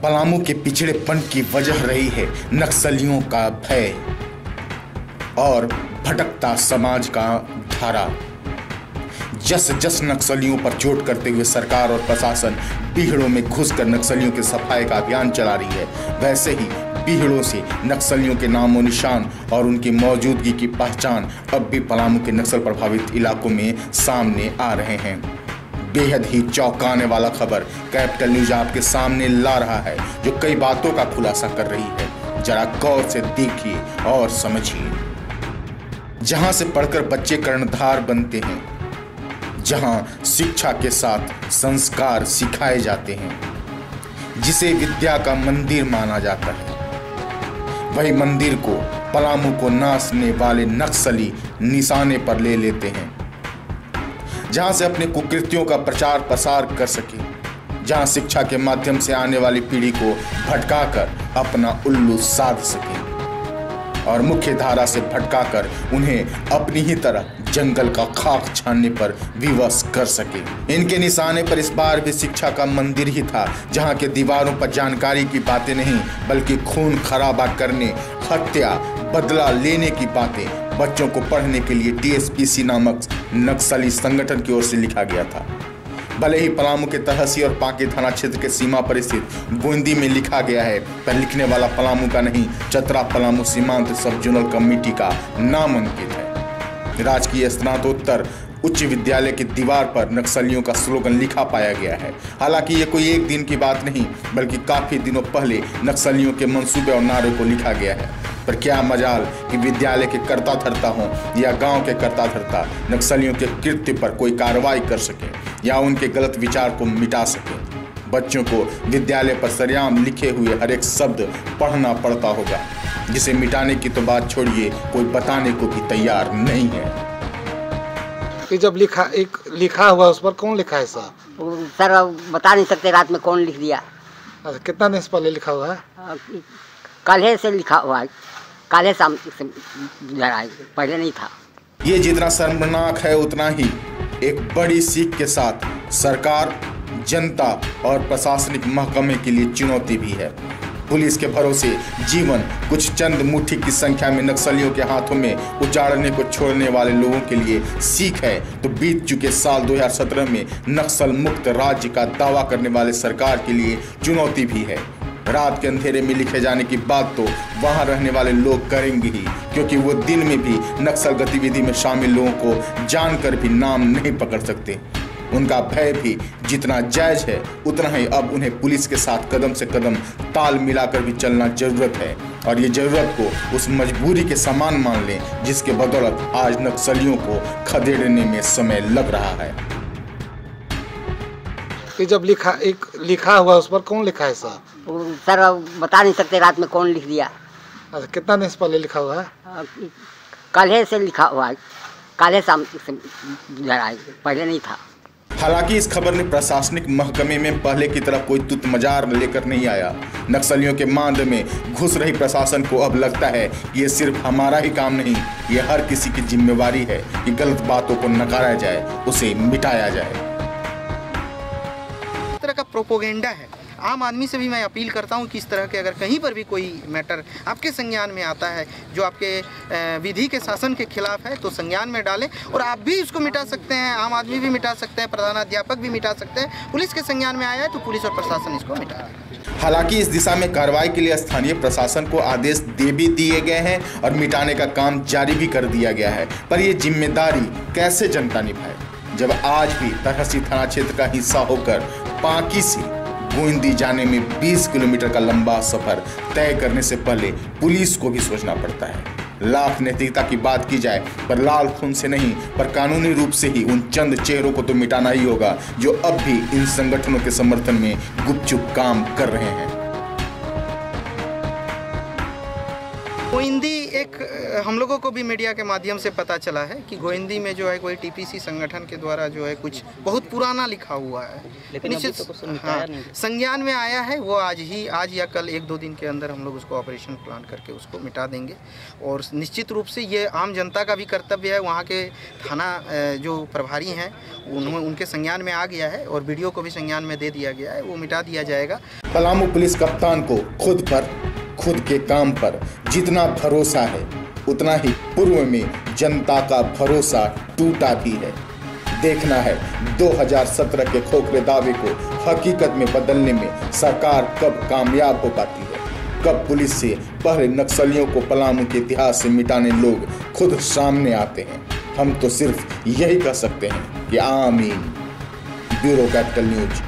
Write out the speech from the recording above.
पलामू के पिछड़ेपन की वजह रही है नक्सलियों का भय और भटकता समाज का धारा। जस जस नक्सलियों पर चोट करते हुए सरकार और प्रशासन बीहड़ों में घुसकर नक्सलियों की सफाई का अभियान चला रही है, वैसे ही बीहड़ों से नक्सलियों के नामो निशान और उनकी मौजूदगी की पहचान अब भी पलामू के नक्सल प्रभावित इलाकों में सामने आ रहे हैं। बेहद ही चौंकाने वाला खबर कैपिटल न्यूज आपके सामने ला रहा है, जो कई बातों का खुलासा कर रही है। जरा गौर से देखिए और समझिए। जहां से पढ़कर बच्चे कर्णधार बनते हैं, जहां शिक्षा के साथ संस्कार सिखाए जाते हैं, जिसे विद्या का मंदिर माना जाता है, वही मंदिर को पलामू को नाचने वाले नक्सली निशाने पर ले लेते हैं। जहां से अपने कुकृत्यों का प्रचार प्रसार कर सके, जहां शिक्षा के माध्यम से आने वाली पीढ़ी को भटकाकर अपना उल्लू साध सके और मुख्य धारा से भटकाकर उन्हें अपनी ही तरह जंगल का खाक छानने पर विवश कर सके। इनके निशाने पर इस बार भी शिक्षा का मंदिर ही था, जहां के दीवारों पर जानकारी की बातें नहीं बल्कि खून खराबा करने, हत्या, बदला लेने की बातें बच्चों को पढ़ने के लिए टीएसपीसी नामक नक्सली संगठन की ओर से लिखा गया था। भले ही पलामू के तहसी और पांकी थाना क्षेत्र के सीमा पर स्थित गोंदी में लिखा गया है, पर लिखने वाला पलामू का नहीं, चतरा पलामू सीमांत सब जोनल कमेटी का नाम अंकित है। राजकीय स्नातकोत्तर उच्च विद्यालय की दीवार पर नक्सलियों का स्लोगन लिखा पाया गया है। हालांकि ये कोई एक दिन की बात नहीं बल्कि काफी दिनों पहले नक्सलियों के मंसूबे और नारे को लिखा गया है। पर क्या मजाल कि विद्यालय के कर्ता धर्ता हों या गांव के कर्ता धर्ता नक्सलियों के कृत्य पर कोई कार्रवाई कर सके या उनके गलत विचार को मिटा सके। बच्चों को विद्यालय पर सरेआम लिखे हुए हर एक शब्द पढ़ना पड़ता होगा, जिसे मिटाने की तो बात छोड़िए, कोई बताने को भी तैयार नहीं है। कि जब लिखा हुआ उस पर कौन लिखा है सर? सर बता नहीं सकते रात में कौन लिख दिया। अच्छा, कितना दिन से पहले लिखा हुआ है? कल से लिखा हुआ है, कल शाम से पहले नहीं था। ये जितना शर्मनाक है उतना ही एक बड़ी सीख के साथ सरकार, जनता और प्रशासनिक महकमे के लिए चुनौती भी है। पुलिस के भरोसे जीवन कुछ चंद मुट्ठी की संख्या में नक्सलियों के हाथों में उजाड़ने को छोड़ने वाले लोगों के लिए सीख है, तो बीत चुके साल 2017 में नक्सल मुक्त राज्य का दावा करने वाले सरकार के लिए चुनौती भी है। रात के अंधेरे में लिखे जाने की बात तो वहां रहने वाले लोग करेंगे ही, क्योंकि वो दिन में भी नक्सल गतिविधि में शामिल लोगों को जानकर भी नाम नहीं पकड़ सकते। उनका भय भी जितना जायज है उतना ही अब उन्हें पुलिस के साथ कदम से कदम ताल मिलाकर भी चलना जरूरत है, और ये जरूरत को उस मजबूरी के समान मान लें जिसके बदौलत आज नक्सलियों को खदेड़ने में समय लग रहा है। कि जब लिखा हुआ उस पर कौन लिखा है सर? सर बता नहीं सकते रात में कौन लिख दिया। अच्छा, कितना दिन से पहले लिखा हुआ है? कल से लिखा हुआ है, कल शाम से पहले नहीं था। हालांकि इस खबर ने प्रशासनिक महकमे में पहले की तरह कोई तुत मजार लेकर नहीं आया। नक्सलियों के मांद में घुस रही प्रशासन को अब लगता है कि ये सिर्फ हमारा ही काम नहीं, ये हर किसी की जिम्मेवारी है कि गलत बातों को नकारा जाए, उसे मिटाया जाए। इस तरह का प्रोपोगेंडा है। आम आदमी से भी मैं अपील करता हूं कि इस तरह के अगर कहीं पर भी कोई मैटर आपके संज्ञान में आता है जो आपके विधि के शासन के खिलाफ है, तो संज्ञान में डालें, और आप भी इसको मिटा सकते हैं, आम आदमी भी मिटा सकते हैं, प्रधानाध्यापक भी मिटा सकते हैं। पुलिस के संज्ञान में आया है तो पुलिस और प्रशासन इसको मिटा। हालांकि इस दिशा में कार्रवाई के लिए स्थानीय प्रशासन को आदेश दे भी दिए गए हैं और मिटाने का काम जारी भी कर दिया गया है, पर यह जिम्मेदारी कैसे जनता निभाए जब आज भी तहसी थाना क्षेत्र का हिस्सा होकर पांकी से गोंदी जाने में 20 किलोमीटर का लंबा सफर तय करने से पहले पुलिस को भी सोचना पड़ता है। लाख नैतिकता की बात की जाए पर लाल खून से नहीं पर कानूनी रूप से ही उन चंद चेहरों को तो मिटाना ही होगा जो अब भी इन संगठनों के समर्थन में गुपचुप काम कर रहे हैं। गोइंदी एक हम लोगों को भी मीडिया के माध्यम से पता चला है कि गोइंदी में जो है कोई टीपीसी संगठन के द्वारा जो है कुछ बहुत पुराना लिखा हुआ है, निश्चित संज्ञान में आया है। वो आज या कल 1-2 दिन के अंदर हम लोग उसको ऑपरेशन प्लान करके उसको मिटा देंगे। और निश्चित रूप से ये आम जनता का भी कर्तव्य है, वहाँ के थाना जो प्रभारी हैं उनके संज्ञान में आ गया है और वीडियो को भी संज्ञान में दे दिया गया है, वो मिटा दिया जाएगा। पलामू पुलिस कप्तान को खुद के काम पर जितना भरोसा है उतना ही पूर्व में जनता का भरोसा टूटा भी है। देखना है 2017 के खोखले दावे को हकीकत में बदलने में सरकार कब कामयाब हो पाती है, कब पुलिस से पहले नक्सलियों को पलामू के इतिहास से मिटाने लोग खुद सामने आते हैं। हम तो सिर्फ यही कह सकते हैं कि आमीन। Bureau capital news.